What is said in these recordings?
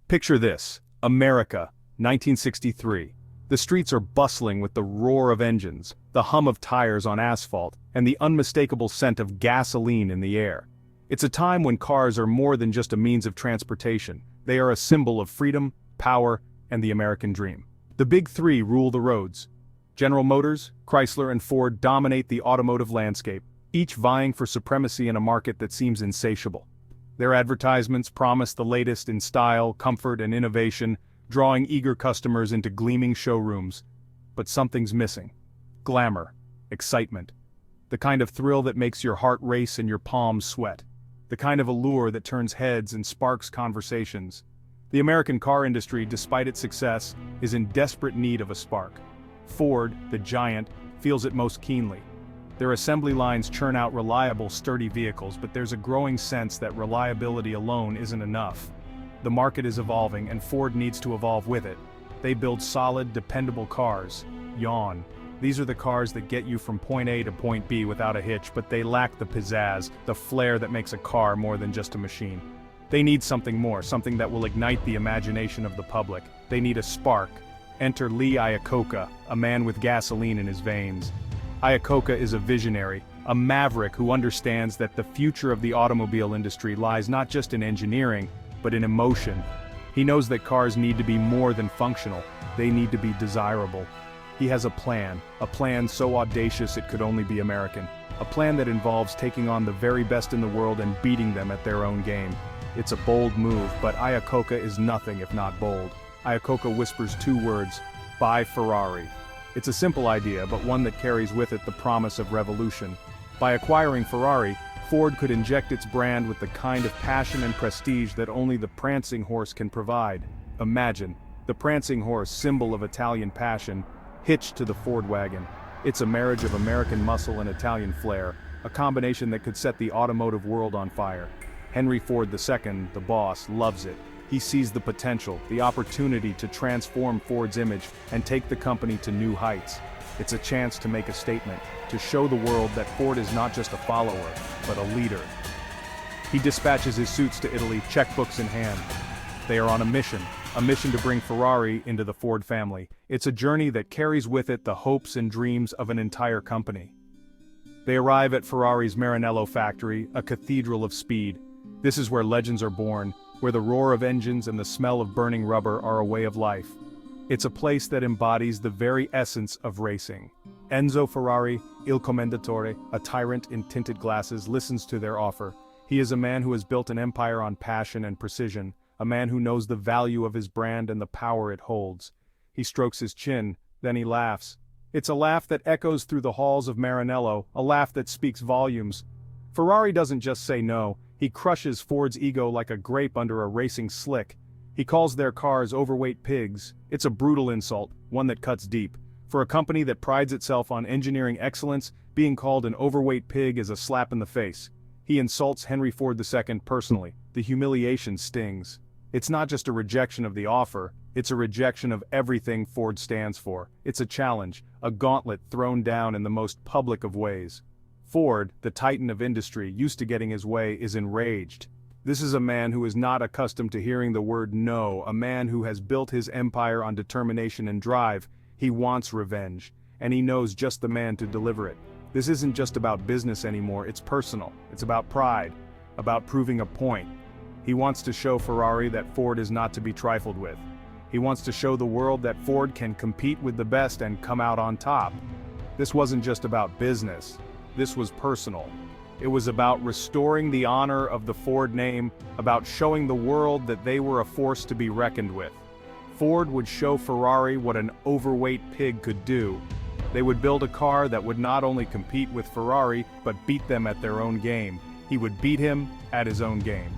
Picture this: America, 1963. The streets are bustling with the roar of engines, the hum of tires on asphalt, and the unmistakable scent of gasoline in the air. It's a time when cars are more than just a means of transportation. They are a symbol of freedom, power, and the American dream. The big three rule the roads. General Motors, Chrysler, and Ford dominate the automotive landscape, each vying for supremacy in a market that seems insatiable. Their advertisements promise the latest in style, comfort, and innovation, drawing eager customers into gleaming showrooms. But something's missing. Glamour, excitement. The kind of thrill that makes your heart race and your palms sweat. The kind of allure that turns heads and sparks conversations. The American car industry, despite its success, is in desperate need of a spark. Ford, the giant, feels it most keenly. Their assembly lines churn out reliable, sturdy vehicles, but there's a growing sense that reliability alone isn't enough. The market is evolving, and Ford needs to evolve with it. They build solid, dependable cars. Yawn. These are the cars that get you from point A to point B without a hitch, but they lack the pizzazz, the flair that makes a car more than just a machine. They need something more, something that will ignite the imagination of the public. They need a spark. Enter Lee Iacocca, a man with gasoline in his veins. Iacocca is a visionary, a maverick who understands that the future of the automobile industry lies not just in engineering, but in emotion. He knows that cars need to be more than functional, they need to be desirable. He has a plan so audacious it could only be American. A plan that involves taking on the very best in the world and beating them at their own game. It's a bold move, but Iacocca is nothing if not bold. Iacocca whispers two words: buy Ferrari. It's a simple idea, but one that carries with it the promise of revolution. By acquiring Ferrari, Ford could inject its brand with the kind of passion and prestige that only the prancing horse can provide. Imagine, the prancing horse, symbol of Italian passion, hitched to the Ford wagon. It's a marriage of American muscle and Italian flair, a combination that could set the automotive world on fire. Henry Ford II, the boss, loves it. He sees the potential, the opportunity to transform Ford's image and take the company to new heights. It's a chance to make a statement, to show the world that Ford is not just a follower, but a leader. He dispatches his suits to Italy, checkbooks in hand. They are on a mission to bring Ferrari into the Ford family. It's a journey that carries with it the hopes and dreams of an entire company. They arrive at Ferrari's Maranello factory, a cathedral of speed. This is where legends are born, where the roar of engines and the smell of burning rubber are a way of life. It's a place that embodies the very essence of racing. Enzo Ferrari, Il Commendatore, a tyrant in tinted glasses, listens to their offer. He is a man who has built an empire on passion and precision, a man who knows the value of his brand and the power it holds. He strokes his chin, then he laughs. It's a laugh that echoes through the halls of Maranello, a laugh that speaks volumes. Ferrari doesn't just say no, he crushes Ford's ego like a grape under a racing slick. He calls their cars overweight pigs. It's a brutal insult, one that cuts deep. For a company that prides itself on engineering excellence, being called an overweight pig is a slap in the face. He insults Henry Ford II personally. The humiliation stings. It's not just a rejection of the offer, it's a rejection of everything Ford stands for. It's a challenge, a gauntlet thrown down in the most public of ways. Ford, the titan of industry, used to getting his way, is enraged. This is a man who is not accustomed to hearing the word no, a man who has built his empire on determination and drive. He wants revenge, and he knows just the man to deliver it. This isn't just about business anymore, it's personal. It's about pride, about proving a point. He wants to show Ferrari that Ford is not to be trifled with. He wants to show the world that Ford can compete with the best and come out on top. This wasn't just about business. This was personal. It was about restoring the honor of the Ford name, about showing the world that they were a force to be reckoned with. Ford would show Ferrari what an overweight pig could do. They would build a car that would not only compete with Ferrari, but beat them at their own game. He would beat him at his own game.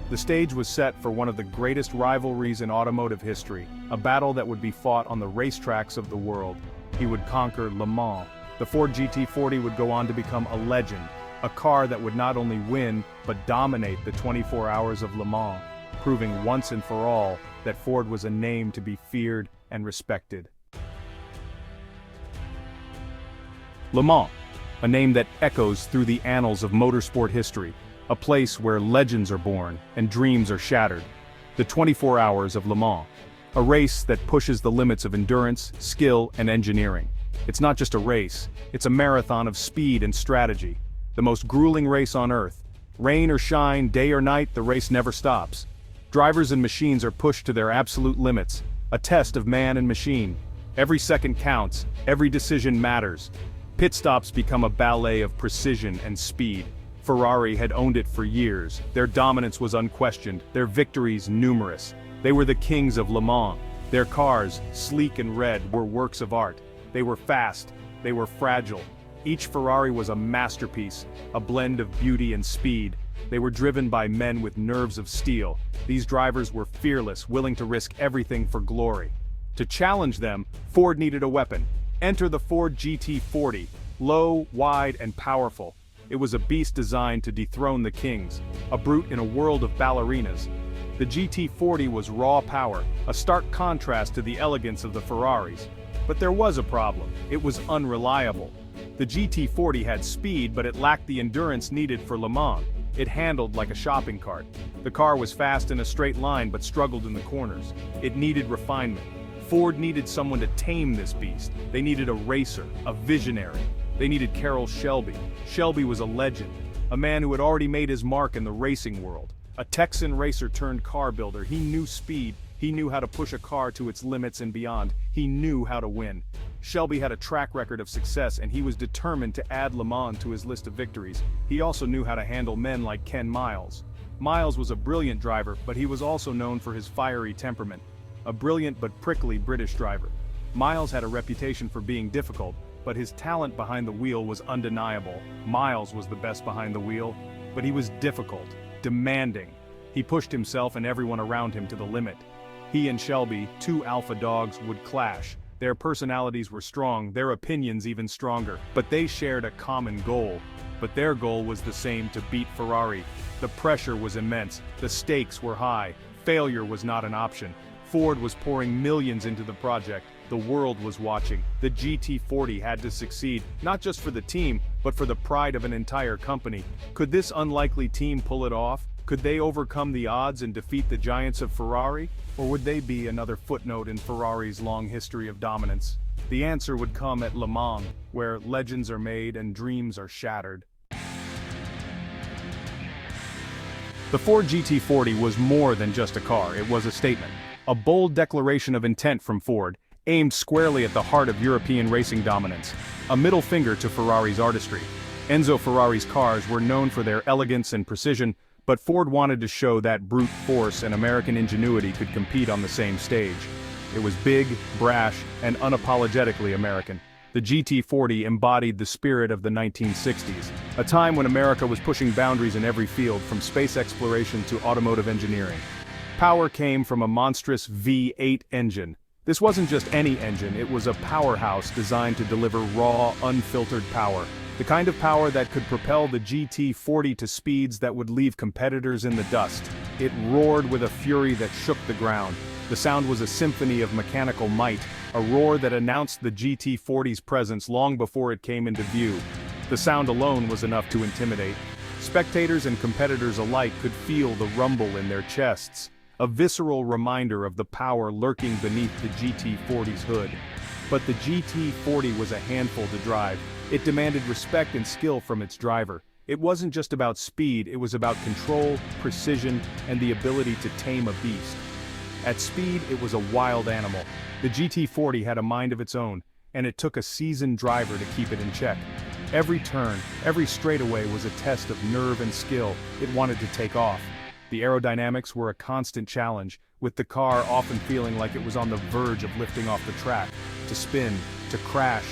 The stage was set for one of the greatest rivalries in automotive history, a battle that would be fought on the racetracks of the world. He would conquer Le Mans. The Ford GT40 would go on to become a legend, a car that would not only win, but dominate the 24 hours of Le Mans, proving once and for all that Ford was a name to be feared and respected. Le Mans, a name that echoes through the annals of motorsport history, a place where legends are born and dreams are shattered. The 24 Hours of Le Mans. A race that pushes the limits of endurance, skill, and engineering. It's not just a race, it's a marathon of speed and strategy. The most grueling race on Earth. Rain or shine, day or night, the race never stops. Drivers and machines are pushed to their absolute limits, a test of man and machine. Every second counts, every decision matters. Pit stops become a ballet of precision and speed. Ferrari had owned it for years. Their dominance was unquestioned, their victories numerous. They were the kings of Le Mans. Their cars, sleek and red, were works of art. They were fast, they were fragile. Each Ferrari was a masterpiece, a blend of beauty and speed. They were driven by men with nerves of steel. These drivers were fearless, willing to risk everything for glory. To challenge them, Ford needed a weapon. Enter the Ford GT40, low, wide, and powerful. It was a beast designed to dethrone the kings, a brute in a world of ballerinas. The GT40 was raw power, a stark contrast to the elegance of the Ferraris. But there was a problem. It was unreliable. The GT40 had speed, but it lacked the endurance needed for Le Mans. It handled like a shopping cart. The car was fast in a straight line but struggled in the corners. It needed refinement. Ford needed someone to tame this beast. They needed a racer, a visionary. They needed Carroll Shelby. Shelby was a legend, a man who had already made his mark in the racing world. A Texan racer turned car builder. He knew speed. He knew how to push a car to its limits and beyond. He knew how to win. Shelby had a track record of success, and he was determined to add Le Mans to his list of victories. He also knew how to handle men like Ken Miles. Miles was a brilliant driver, but he was also known for his fiery temperament. A brilliant but prickly British driver. Miles had a reputation for being difficult, but his talent behind the wheel was undeniable. Miles was the best behind the wheel, but he was difficult, demanding. He pushed himself and everyone around him to the limit. He and Shelby, two alpha dogs, would clash. Their personalities were strong, their opinions even stronger, but they shared a common goal. But their goal was the same: to beat Ferrari. The pressure was immense, the stakes were high, failure was not an option. Ford was pouring millions into the project. The world was watching. The GT40 had to succeed, not just for the team, but for the pride of an entire company. Could this unlikely team pull it off? Could they overcome the odds and defeat the giants of Ferrari? Or would they be another footnote in Ferrari's long history of dominance? The answer would come at Le Mans, where legends are made and dreams are shattered. The Ford GT40 was more than just a car, it was a statement. A bold declaration of intent from Ford, aimed squarely at the heart of European racing dominance. A middle finger to Ferrari's artistry. Enzo Ferrari's cars were known for their elegance and precision, but Ford wanted to show that brute force and American ingenuity could compete on the same stage. It was big, brash, and unapologetically American. The GT40 embodied the spirit of the 1960s, a time when America was pushing boundaries in every field, from space exploration to automotive engineering. Power came from a monstrous V8 engine. This wasn't just any engine, it was a powerhouse designed to deliver raw, unfiltered power. The kind of power that could propel the GT40 to speeds that would leave competitors in the dust. It roared with a fury that shook the ground. The sound was a symphony of mechanical might, a roar that announced the GT40's presence long before it came into view. The sound alone was enough to intimidate. Spectators and competitors alike could feel the rumble in their chests, a visceral reminder of the power lurking beneath the GT40's hood. But the GT40 was a handful to drive. It demanded respect and skill from its driver. It wasn't just about speed, it was about control, precision, and the ability to tame a beast. At speed, it was a wild animal. The GT40 had a mind of its own, and it took a seasoned driver to keep it in check. Every turn, every straightaway was a test of nerve and skill. It wanted to take off. The aerodynamics were a constant challenge, with the car often feeling like it was on the verge of lifting off the track, to spin, to crash.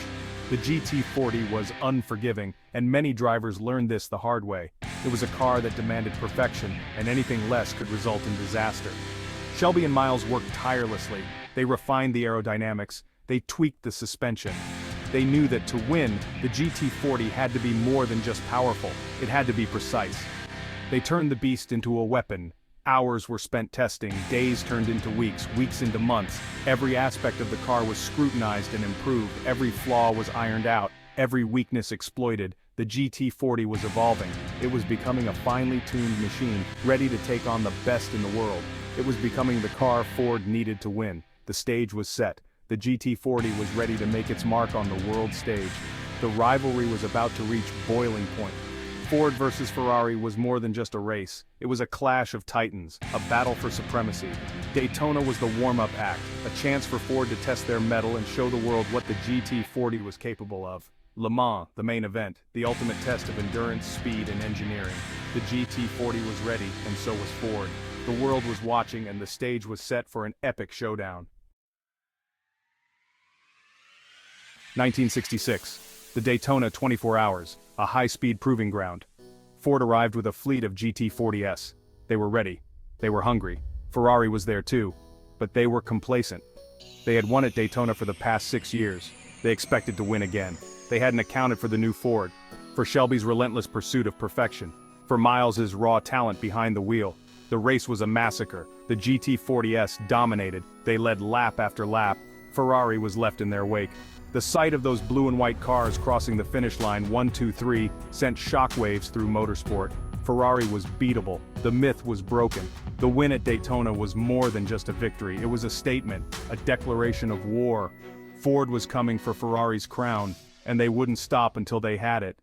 The GT40 was unforgiving, and many drivers learned this the hard way. It was a car that demanded perfection, and anything less could result in disaster. Shelby and Miles worked tirelessly. They refined the aerodynamics, they tweaked the suspension. They knew that to win, the GT40 had to be more than just powerful, it had to be precise. They turned the beast into a weapon. Hours were spent testing, days turned into weeks, weeks into months. Every aspect of the car was scrutinized and improved, every flaw was ironed out, every weakness exploited. The The GT40 was evolving. It was becoming a finely tuned machine, ready to take on the best in the world. It was becoming the car Ford needed to win. The stage was set. The GT40 was ready to make its mark on the world stage. The rivalry was about to reach boiling point. Ford versus Ferrari was more than just a race. It was a clash of titans, a battle for supremacy. Daytona was the warm-up act, a chance for Ford to test their mettle and show the world what the GT40 was capable of. Le Mans, the main event, the ultimate test of endurance, speed, and engineering. The GT40 was ready, and so was Ford. The world was watching, and the stage was set for an epic showdown. 1966. The Daytona 24 Hours, a high-speed proving ground. Ford arrived with a fleet of GT40s. They were ready. They were hungry. Ferrari was there too. But they were complacent. They had won at Daytona for the past 6 years. They expected to win again. They hadn't accounted for the new Ford, for Shelby's relentless pursuit of perfection, for Miles's raw talent behind the wheel. The race was a massacre. The GT40s dominated. They led lap after lap. Ferrari was left in their wake. The sight of those blue and white cars crossing the finish line 1, 2, 3 sent shockwaves through motorsport. Ferrari was beatable. The myth was broken. The win at Daytona was more than just a victory. It was a statement, a declaration of war. Ford was coming for Ferrari's crown, and they wouldn't stop until they had it.